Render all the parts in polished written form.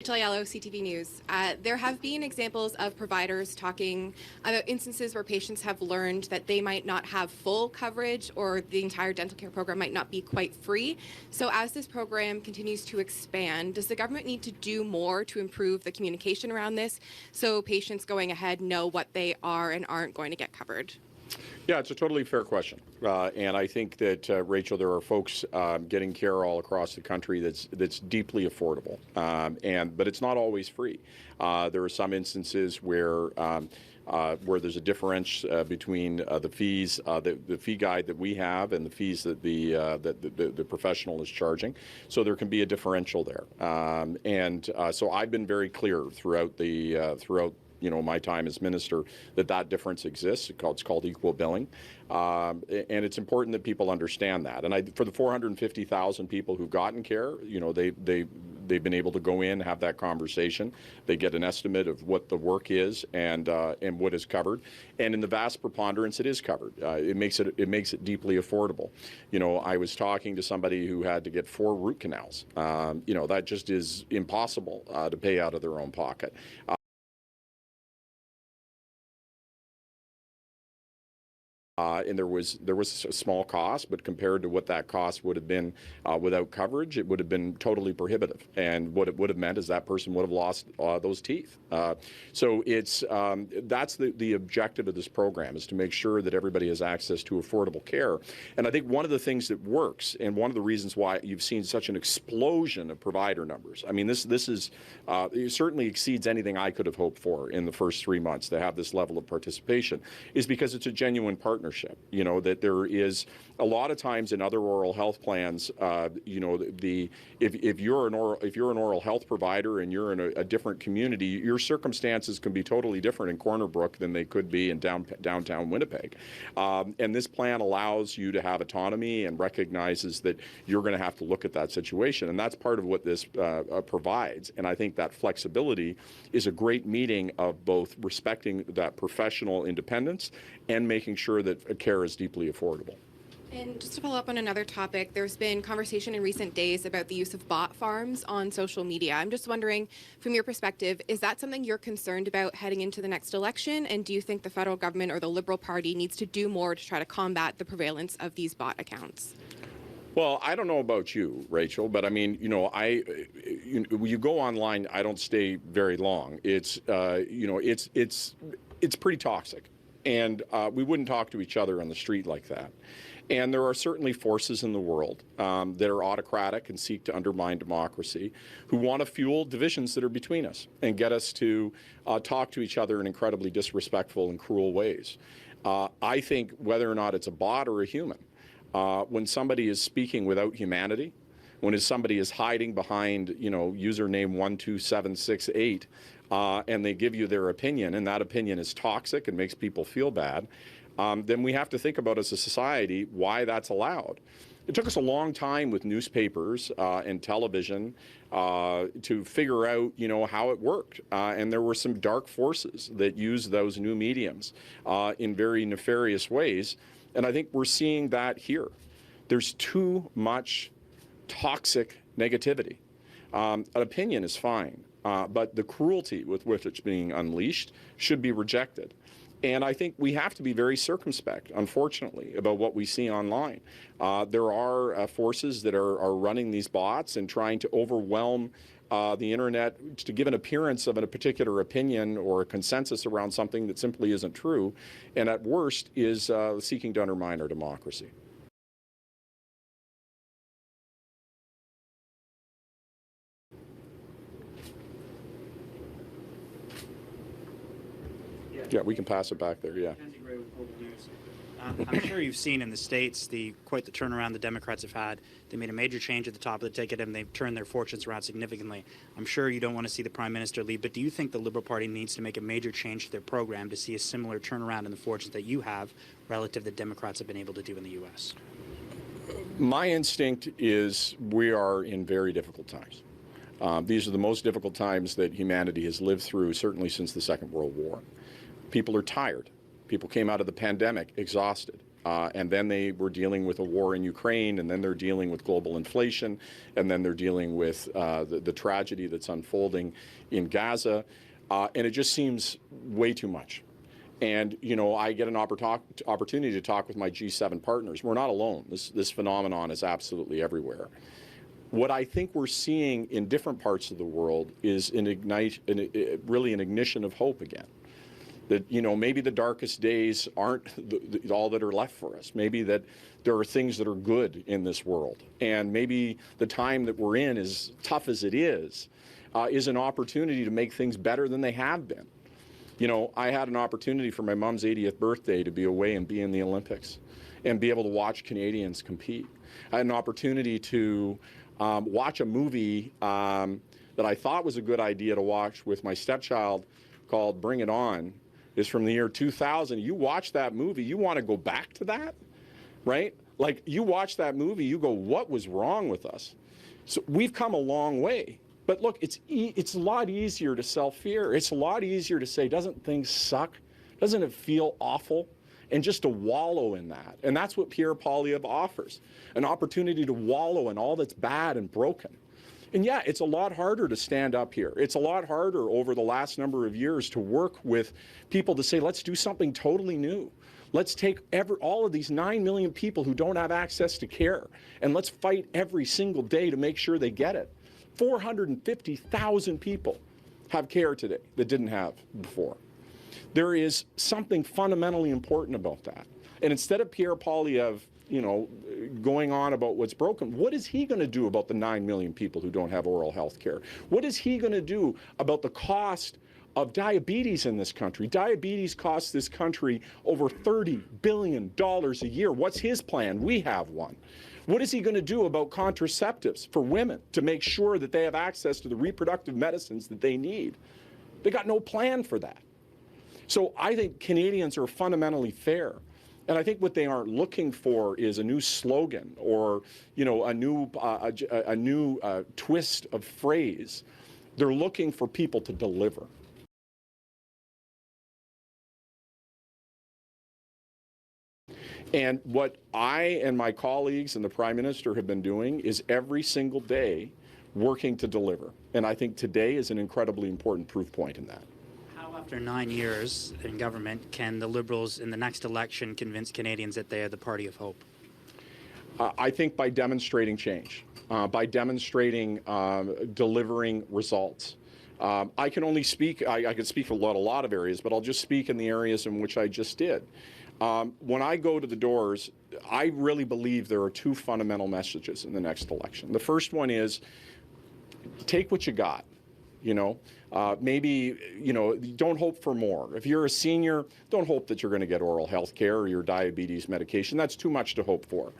Yellow, CTV News. There have been examples of providers talking about instances where patients have learned that they might not have full coverage or the entire dental care program might not be quite free. So as this program continues to expand, does the government need to do more to improve the communication around this so patients going ahead know what they are and aren't going to get covered? Yeah, it's a totally fair question, and I think that Rachel, there are folks getting care all across the country that's deeply affordable, but it's not always free. There are some instances where there's a difference between the fees, the fee guide that we have, and the fees that the professional is charging. So there can be a differential there, so I've been very clear throughout my time as minister that difference exists. It's called equal billing, and it's important that people understand that. And for the 450,000 people who've gotten care, they've been able to go in, have that conversation. They get an estimate of what the work is and what is covered. And in the vast preponderance, it is covered. It makes it deeply affordable. I was talking to somebody who had to get 4 root canals. That just is impossible to pay out of their own pocket. And there was a small cost, but compared to what that cost would have been without coverage, it would have been totally prohibitive. And what it would have meant is that person would have lost those teeth. So that's the objective of this program, is to make sure that everybody has access to affordable care. And I think one of the things that works, and one of the reasons why you've seen such an explosion of provider numbers, I mean, this is it certainly exceeds anything I could have hoped for in the first 3 months to have this level of participation, is because it's a genuine partnership. That there is a lot of times in other oral health plans, if you're an oral health provider and you're in a different community, your circumstances can be totally different in Corner Brook than they could be in downtown Winnipeg. And this plan allows you to have autonomy and recognizes that you're going to have to look at that situation. And that's part of what this provides. And I think that flexibility is a great meeting of both respecting that professional independence and making sure that care is deeply affordable. And just to follow up on another topic, there's been conversation in recent days about the use of bot farms on social media. I'm just wondering, from your perspective, is that something you're concerned about heading into the next election? And do you think the federal government or the Liberal Party needs to do more to try to combat the prevalence of these bot accounts? Well, I don't know about you, Rachel, but I mean, you go online. I don't stay very long. It's pretty toxic, and we wouldn't talk to each other on the street like that. And there are certainly forces in the world that are autocratic and seek to undermine democracy, who want to fuel divisions that are between us and get us to talk to each other in incredibly disrespectful and cruel ways. I think whether or not it's a bot or a human, when somebody is speaking without humanity, when somebody is hiding behind, username 12768, and they give you their opinion, and that opinion is toxic and makes people feel bad, then we have to think about as a society why that's allowed. It took us a long time with newspapers and television to figure out, how it worked. And there were some dark forces that used those new mediums in very nefarious ways. And I think we're seeing that here. There's too much toxic negativity. An opinion is fine, but the cruelty with which it's being unleashed should be rejected. And I think we have to be very circumspect, unfortunately, about what we see online. There are forces that are running these bots and trying to overwhelm the internet to give an appearance of a particular opinion or a consensus around something that simply isn't true, and at worst is seeking to undermine our democracy. Yeah, we can pass it back there, yeah. I'm sure you've seen in the States quite the turnaround the Democrats have had. They made a major change at the top of the ticket, and they've turned their fortunes around significantly. I'm sure you don't want to see the Prime Minister leave, but do you think the Liberal Party needs to make a major change to their program to see a similar turnaround in the fortunes that you have relative to the Democrats have been able to do in the U.S.? My instinct is we are in very difficult times. These are the most difficult times that humanity has lived through, certainly since the Second World War. People are tired. People came out of the pandemic exhausted. And then they were dealing with a war in Ukraine, and then they're dealing with global inflation, and then they're dealing with the tragedy that's unfolding in Gaza. And it just seems way too much. And, you know, I get an opportunity to talk with my G7 partners. We're not alone. This phenomenon is absolutely everywhere. What I think we're seeing in different parts of the world is really an ignition of hope again. That, you know, maybe the darkest days aren't all that are left for us. Maybe that there are things that are good in this world. And maybe the time that we're in, as tough as it is an opportunity to make things better than they have been. You know, I had an opportunity for my mom's 80th birthday to be away and be in the Olympics and be able to watch Canadians compete. I had an opportunity to watch a movie that I thought was a good idea to watch with my stepchild called Bring It On. It's from the year 2000. You watch that movie, you want to go back to that, right? Like, you watch that movie, you go, what was wrong with us? So we've come a long way. But look, it's a lot easier to self-fear. It's a lot easier to say, doesn't things suck? Doesn't it feel awful? And just to wallow in that. And that's what Pierre Poilievre offers, an opportunity to wallow in all that's bad and broken. And yeah, it's a lot harder to stand up here. It's a lot harder over the last number of years to work with people to say, let's do something totally new. Let's take all of these 9 million people who don't have access to care, and let's fight every single day to make sure they get it. 450,000 people have care today that didn't have before. There is something fundamentally important about that. And instead of Pierre Poilievre, you know, going on about what's broken, what is he going to do about the 9 million people who don't have oral health care? What is he going to do about the cost of diabetes in this country? Diabetes costs this country over $30 billion a year. What's his plan? We have one. What is he going to do about contraceptives for women to make sure that they have access to the reproductive medicines that they need? They got no plan for that. So I think Canadians are fundamentally fair. And I think what they aren't looking for is a new slogan or, you know, a new twist of phrase. They're looking for people to deliver. And what I and my colleagues and the Prime Minister have been doing is every single day working to deliver. And I think today is an incredibly important proof point in that. How, after 9 years in government, can the Liberals in the next election convince Canadians that they are the party of hope? I think by demonstrating change, by demonstrating delivering results. I can only speak, I could speak for a lot of areas, but I'll just speak in the areas in which I just did. When I go to the doors, I really believe there are two fundamental messages in the next election. The first one is take what you got, you know. Maybe, you know, don't hope for more. If you're a senior, don't hope that you're going to get oral health care or your diabetes medication. That's too much to hope for.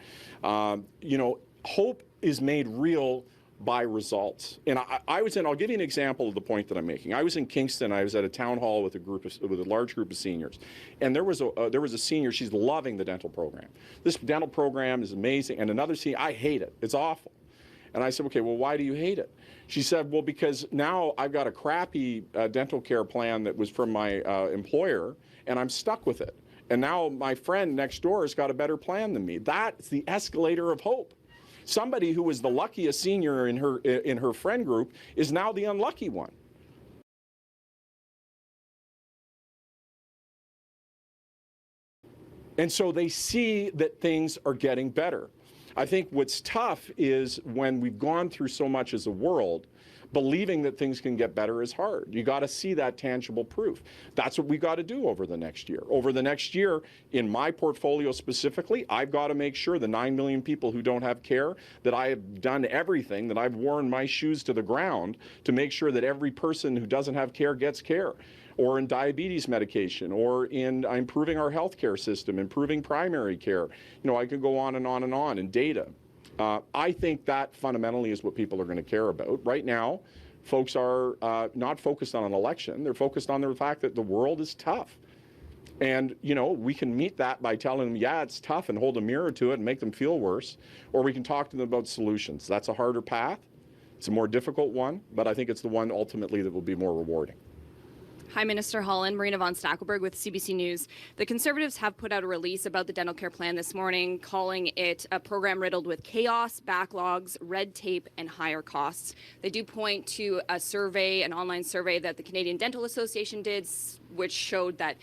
You know, hope is made real by results. And I'll give you an example of the point that I'm making. I was in Kingston. I was at a town hall with a large group of seniors, and there was a senior. She's loving the dental program. This dental program is amazing. And another senior, I hate it. It's awful. And I said, okay, well, why do you hate it? She said, well, because now I've got a crappy dental care plan that was from my employer, and I'm stuck with it. And now my friend next door has got a better plan than me. That's the escalator of hope. Somebody who was the luckiest senior in her friend group is now the unlucky one. And so they see that things are getting better. I think what's tough is when we've gone through so much as a world, believing that things can get better is hard. You got to see that tangible proof. That's what we got to do over the next year. Over the next year, in my portfolio specifically, I've got to make sure the 9 million people who don't have care, that I have done everything, that I've worn my shoes to the ground to make sure that every person who doesn't have care gets care, or in diabetes medication, or in improving our healthcare system, improving primary care. You know, I could go on and on and on, and data. I think that fundamentally is what people are going to care about. Right now, folks are not focused on an election. They're focused on the fact that the world is tough. And, you know, we can meet that by telling them, yeah, it's tough, and hold a mirror to it and make them feel worse. Or we can talk to them about solutions. That's a harder path. It's a more difficult one, but I think it's the one ultimately that will be more rewarding. Hi, Minister Holland. Marina von Stackelberg with CBC News. The Conservatives have put out a release about the dental care plan this morning, calling it a program riddled with chaos, backlogs, red tape, and higher costs. They do point to a survey, an online survey that the Canadian Dental Association did, which showed that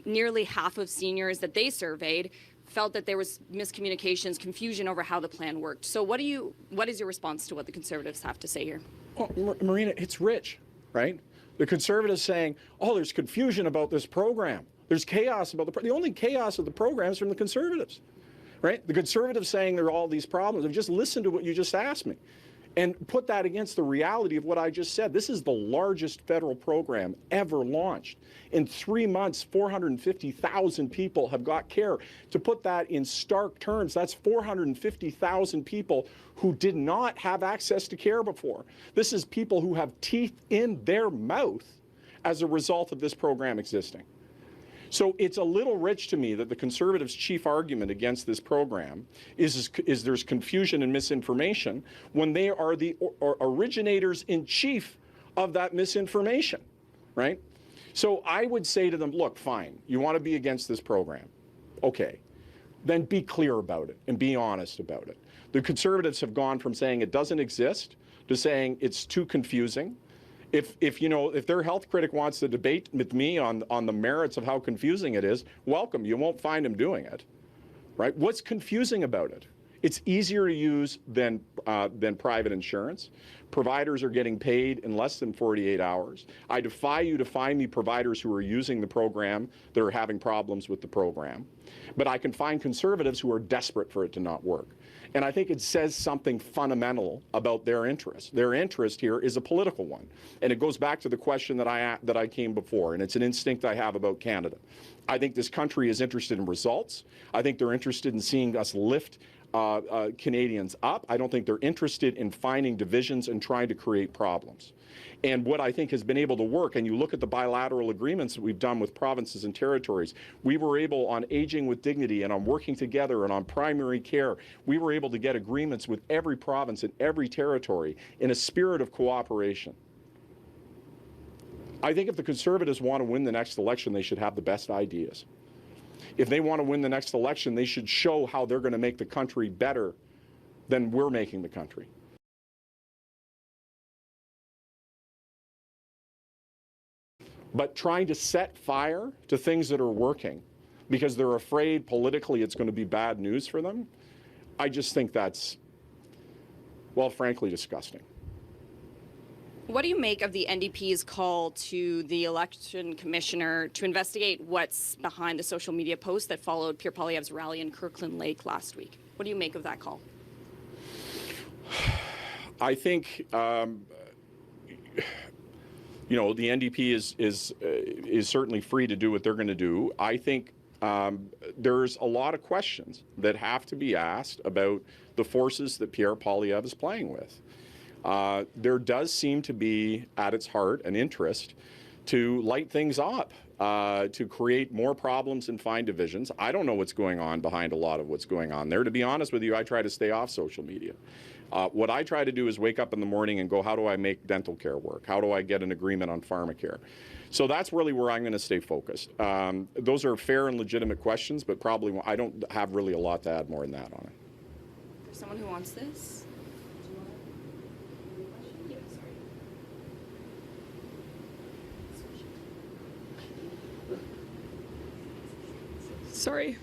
nearly half of seniors that they surveyed felt that there was miscommunications, confusion over how the plan worked. So what is your response to what the Conservatives have to say here? Well, Marina, it's rich, right? The Conservatives saying, oh, there's confusion about this program. There's chaos about the only chaos of the program is from the Conservatives, right? The Conservatives saying there are all these problems. I've just listened to what you just asked me and put that against the reality of what I just said. This is the largest federal program ever launched. In 3 months, 450,000 people have got care. To put that in stark terms, that's 450,000 people who did not have access to care before. This is people who have teeth in their mouth as a result of this program existing. So it's a little rich to me that the Conservatives' chief argument against this program is there's confusion and misinformation when they are the originators in chief of that misinformation, right? So I would say to them, look, fine, you want to be against this program. Okay, then be clear about it and be honest about it. The Conservatives have gone from saying it doesn't exist to saying it's too confusing. If their health critic wants to debate with me on the merits of how confusing it is, welcome. You won't find him doing it, right? What's confusing about it? It's easier to use than private insurance. Providers are getting paid in less than 48 hours. I defy you to find me providers who are using the program that are having problems with the program. But I can find Conservatives who are desperate for it to not work. And I think it says something fundamental about their interest. Their interest here is a political one. And it goes back to the question that I came before, and it's an instinct I have about Canada. I think this country is interested in results. I think they're interested in seeing us lift Canadians up. I don't think they're interested in finding divisions and trying to create problems. And what I think has been able to work, and you look at the bilateral agreements that we've done with provinces and territories, we were able on aging with dignity and on working together and on primary care, we were able to get agreements with every province and every territory in a spirit of cooperation. I think if the Conservatives want to win the next election, they should have the best ideas. If they want to win the next election, they should show how they're going to make the country better than we're making the country. But trying to set fire to things that are working because they're afraid politically it's going to be bad news for them, I just think that's, well, frankly, disgusting. What do you make of the NDP's call to the election commissioner to investigate what's behind the social media post that followed Pierre Poilievre's rally in Kirkland Lake last week? What do you make of that call? I think, the NDP is certainly free to do what they're going to do. I think there's a lot of questions that have to be asked about the forces that Pierre Poilievre is playing with. There does seem to be, at its heart, an interest to light things up, to create more problems and find divisions. I don't know what's going on behind a lot of what's going on there. To be honest with you, I try to stay off social media. What I try to do is wake up in the morning and go, how do I make dental care work? How do I get an agreement on pharmacare? So that's really where I'm going to stay focused. Those are fair and legitimate questions, but probably I don't have really a lot to add more than that on it. There's someone who wants this. Sorry,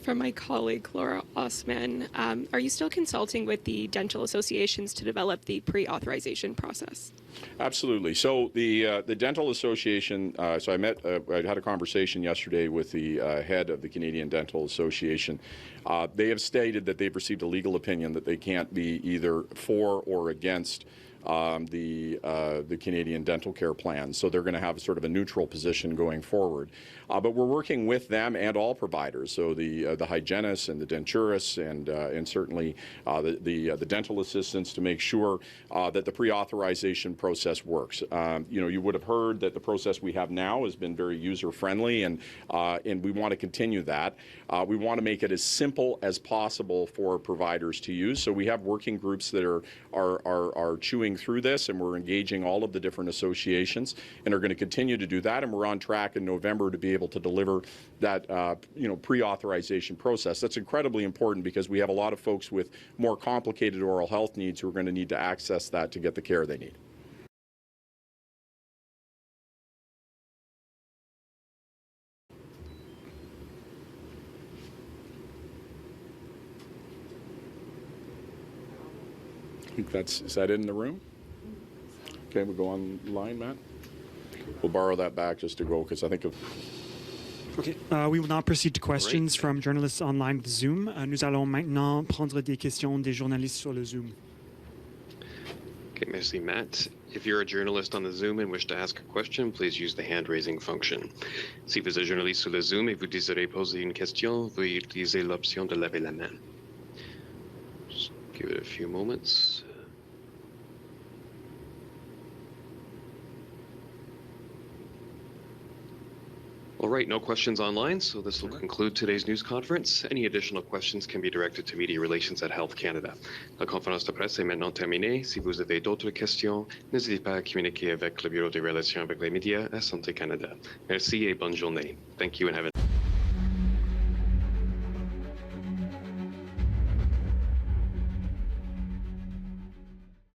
from my colleague Laura Osman. Are you still consulting with the dental associations to develop the pre-authorization process? Absolutely. So the Dental Association, I had a conversation yesterday with the head of the Canadian Dental Association. They have stated that they've received a legal opinion that they can't be either for or against the Canadian dental care plan. So they're going to have sort of a neutral position going forward. But we're working with them and all providers, so the hygienists and the denturists and certainly the dental assistants to make sure that the pre-authorization process works. You would have heard that the process we have now has been very user-friendly, and we want to continue that. We want to make it as simple as possible for providers to use. So we have working groups that are chewing working through this, and we're engaging all of the different associations, and are going to continue to do that. And we're on track in November to be able to deliver that pre-authorization process. That's incredibly important because we have a lot of folks with more complicated oral health needs who are going to need to access that to get the care they need. I think is that it in the room? Okay, we'll go online, Matt. We'll borrow that back just to go, because I think of... Okay, we will now proceed to questions from journalists online with Zoom. Nous allons maintenant prendre des questions des journalistes sur le Zoom. Okay, merci, Matt. If you're a journalist on the Zoom and wish to ask a question, please use the hand-raising function. Si vous êtes journaliste sur le Zoom et vous désirez poser une question, veuillez utiliser l'option de lever la main. Just give it a few moments. All right, no questions online, so this will conclude today's news conference. Any additional questions can be directed to Media Relations at Health Canada. La conférence de presse est maintenant terminée. Si vous avez d'autres questions, n'hésitez pas à communiquer avec le Bureau des relations avec les médias à Santé Canada. Merci et bonne journée. Thank you and have a